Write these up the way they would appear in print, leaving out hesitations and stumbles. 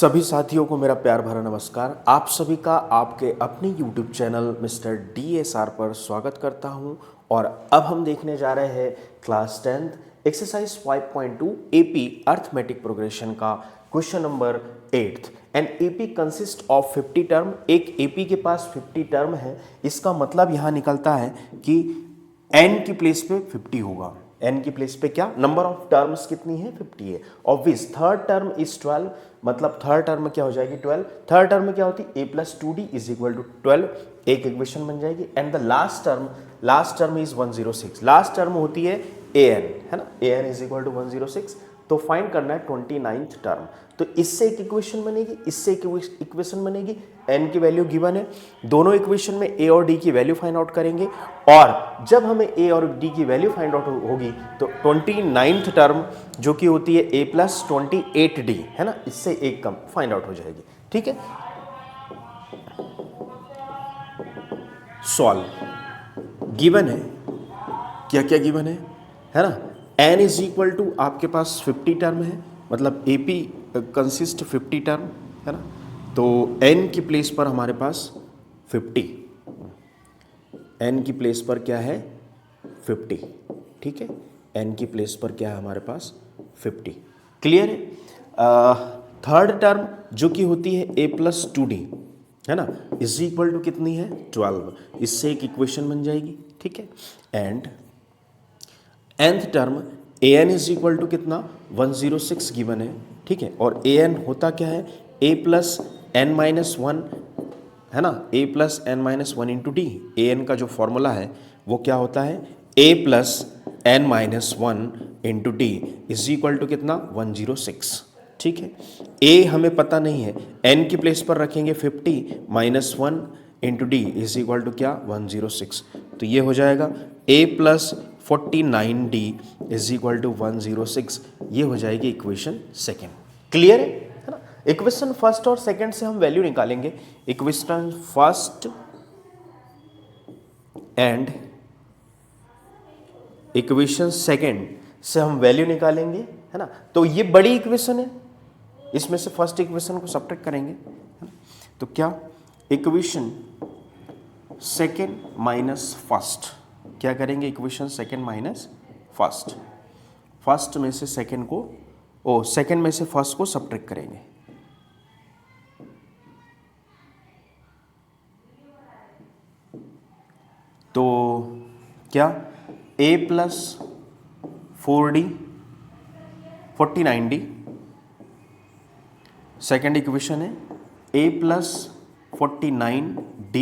सभी साथियों को मेरा प्यार भरा नमस्कार। आप सभी का आपके अपने YouTube चैनल मिस्टर DSR पर स्वागत करता हूं। और अब हम देखने जा रहे हैं class 10th exercise 5.2 AP arithmetic progression का question number 8th। And AP consist of 50 term. एक AP के पास 50 टर्म है। इसका मतलब यहाँ निकलता है कि n की प्लेस पे 50 होगा। n की प्लेस पे क्या नंबर ऑफ टर्म्स कितनी है 50 है। ऑब्वियस थर्ड टर्म इज 12, मतलब थर्ड टर्म में क्या हो जाएगी 12। थर्ड टर्म में क्या होती है a plus 2d is equal to 12, एक इक्वेशन बन जाएगी। And the last term is 106। Last term होती है an, है ना। an is equal to 106। तो फाइंड करना है 29th टर्म। तो इससे एक इक्वेशन बनेगी, इससे एक इक्वेशन बनेगी। n की वैल्यू गिवन है, दोनों इक्वेशन में a और d की वैल्यू फाइंड आउट करेंगे। और जब हमें a और d की वैल्यू फाइंड आउट होगी तो 29th टर्म जो कि होती है a प्लस 28d, है ना, इससे एक कम फाइंड आउट हो जाएगी। ठीक है, सॉल्व। गिवन है, क्या क्या गिवन है ना। n इज इक्वल टू आपके पास 50 टर्म है, मतलब AP कंसिस्ट 50 टर्म, है ना। तो n की प्लेस पर हमारे पास 50, n की प्लेस पर क्या है 50। ठीक है, n की प्लेस पर क्या है हमारे पास 50। क्लियर है। थर्ड टर्म जो कि होती है a प्लस 2d, है ना, इज इक्वल टू कितनी है 12, इससे एक इक्वेशन बन जाएगी। ठीक है, and nth term an is equal to कितना 106 गिवन है। ठीक है, और an होता क्या है a प्लस n माइनस 1, है ना, a plus n minus 1 into D. an का जो फॉर्मूला है वो क्या होता है a plus n minus 1 into d is equal to कितना 106। ठीक है, a हमें पता नहीं है, n की प्लेस पर रखेंगे 50 minus 1 into d is equal to क्या 106। तो ये हो जाएगा a plus 49d is equal to 106। ये हो जाएगी इक्वेशन सेकेंड। क्लियर है ना। इक्वेशन फर्स्ट और सेकंड से हम वैल्यू निकालेंगे। Equation first and equation second से हम वैल्यू निकालेंगे, है ना। तो ये बड़ी इक्वेशन है, इसमें से फर्स्ट इक्वेशन को सब्ट्रैक्ट करेंगे, है ना? तो क्या इक्वेशन सेकंड माइनस फर्स्ट, क्या करेंगे equation second minus first, first में से सेकंड को सेकंड में से फर्स्ट को सब्ट्रैक्ट करेंगे। तो क्या a plus 4d 49d, second equation है a plus 49d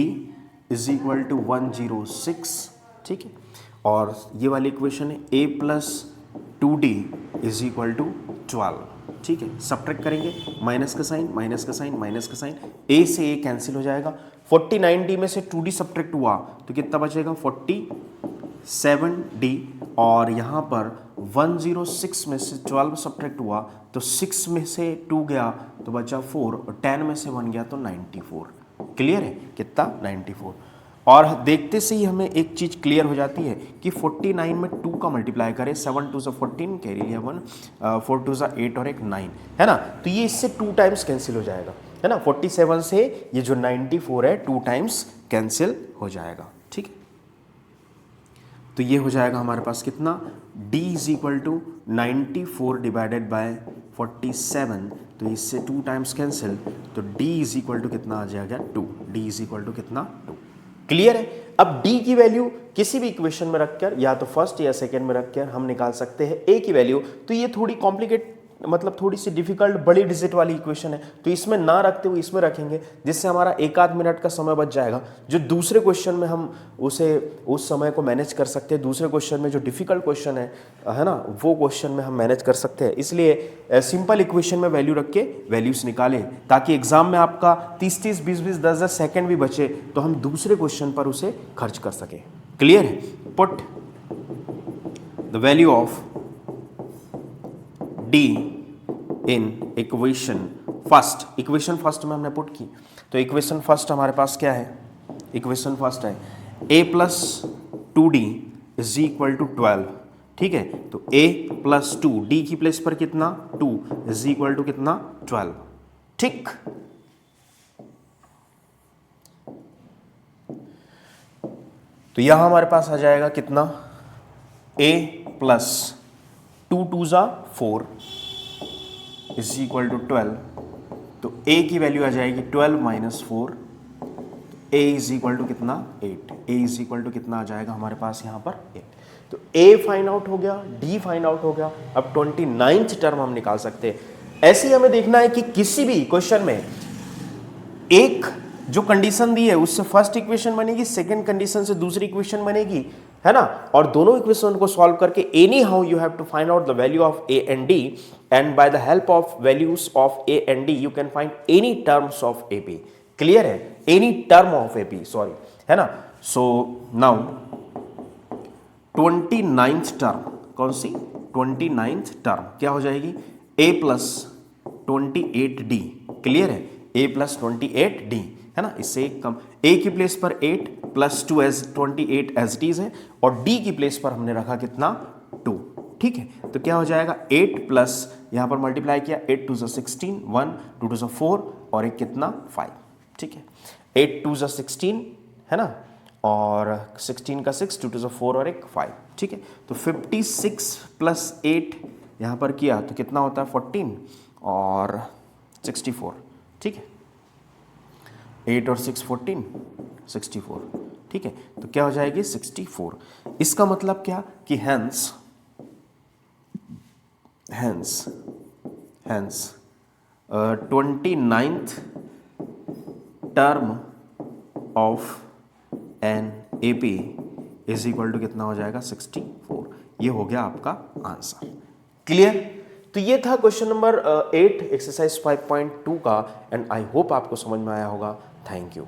is equal to 106। ठीक है, और ये वाली इक्वेशन है a plus 2d is equal to 12। ठीक है, सब्ट्रैक्ट करेंगे, माइनस का साइन माइनस का साइन माइनस का साइन, a से a कैंसिल हो जाएगा। 49d में से 2d सब्ट्रैक्ट हुआ तो कितना बचेगा 47d, और यहाँ पर 106 में से 12 सब्ट्रैक्ट हुआ तो 6 में से 2 गया तो बचा 4, और 10 में से 1 गया तो 94। क्लियर है, कितना 94। और देखते से ही हमें एक चीज़ क्लियर हो जाती है कि 49 में 2 का मल्टीप्लाई करें, 7 2 14 कैरी लिया 1, 4 2 8 और एक 9, है ना। तो ये इससे 2 टाइम्स कैंसिल हो जाएगा, है ना। 47 से ये जो 94 है 2 टाइम्स कैंसिल हो जाएगा। ठीक है, तो ये हो जाएगा हमारे पास कितना d is equal to 94 divided by 47, तो इससे 2 टाइम्स कैंसिल, तो d इज इक्वल टू कितना आ जाएगा 2, d इज इक्वल टू कितना 2। क्लियर है। अब d की वैल्यू किसी भी इक्वेशन में रखकर, या तो फर्स्ट या सेकंड में रखकर हम निकाल सकते हैं a की वैल्यू। तो ये थोड़ी कॉम्प्लिकेट, मतलब थोड़ी सी डिफिकल्ट बड़ी डिजिट वाली इक्वेशन है, तो इसमें ना रखते हुए इसमें रखेंगे, जिससे हमारा एक आध मिनट का समय बच जाएगा। जो दूसरे क्वेश्चन में हम उस समय को मैनेज कर सकते हैं। दूसरे क्वेश्चन में जो डिफिकल्ट क्वेश्चन है ना, वो क्वेश्चन में हम मैनेज कर सकते हैं। इसलिए सिंपल इक्वेशन में वैल्यू रख के वैल्यूज निकालें, ताकि एग्जाम में आपका 30-30, 20-20, 10-10 सेकेंड भी बचे तो हम दूसरे क्वेश्चन पर उसे खर्च कर सकें। क्लियर है। Put the value of d in equation first. Equation first में हमने पुट की, तो इक्वेशन फर्स्ट हमारे पास क्या है, इक्वेशन फर्स्ट है a plus 2d is equal to 12। ठीक है, तो a प्लस 2, d की प्लेस पर कितना 2 इज इक्वल टू कितना 12। ठीक। तो यहां हमारे पास आ जाएगा कितना, a प्लस 2 2 ज़ा 4 इज इक्वल टू 12। तो a की वैल्यू आ जाएगी 12 minus 4, a is equal to कितना 8। a इज इक्वल टू कितना आ जाएगा हमारे पास यहां पर 8। तो a फाइंड आउट हो गया, d फाइंड आउट हो गया। अब 29th टर्म हम निकाल सकते हैं। ऐसे ही हमें देखना है कि किसी भी क्वेश्चन में एक जो कंडीशन दी है उससे फर्स्ट इक्वेशन बनेगी, सेकंड कंडीशन से दूसरी इक्वेशन बनेगी, है ना, और दोनों इक्वेशन को सॉल्व करके anyhow you have to find out the value of a and d, and by the help of values of a and d you can find any terms of AP। Clear है, any term of AP, sorry, है ना। So now 29th term कौन सी, 29th term क्या हो जाएगी, a plus 28d। Clear है, a plus 28d, है ना। इससे एक कम, a की प्लेस पर 8 plus 2 as 28 as it is है, और d की प्लेस पर हमने रखा कितना 2। ठीक है, तो क्या हो जाएगा 8 प्लस यहां पर मल्टीप्लाई किया, 8 2 16, 1 2 2 4 और एक कितना 5। ठीक है, 8 2 16, है ना, और 16 का 6, 2 2 4 और एक 5। ठीक है, तो 56 प्लस 8 यहां पर किया तो कितना होता है 14 और 64। ठीक है, 8 और 6 14, 64। ठीक है, तो क्या हो जाएगी 64। इसका मतलब क्या कि hence 29th term of an AP is equal to कितना हो जाएगा 64। ये हो गया आपका आंसर। क्लियर। तो ये था क्वेश्चन नंबर 8 एक्सरसाइज 5.2 का, एंड आई होप आपको समझ में आया होगा। Thank you.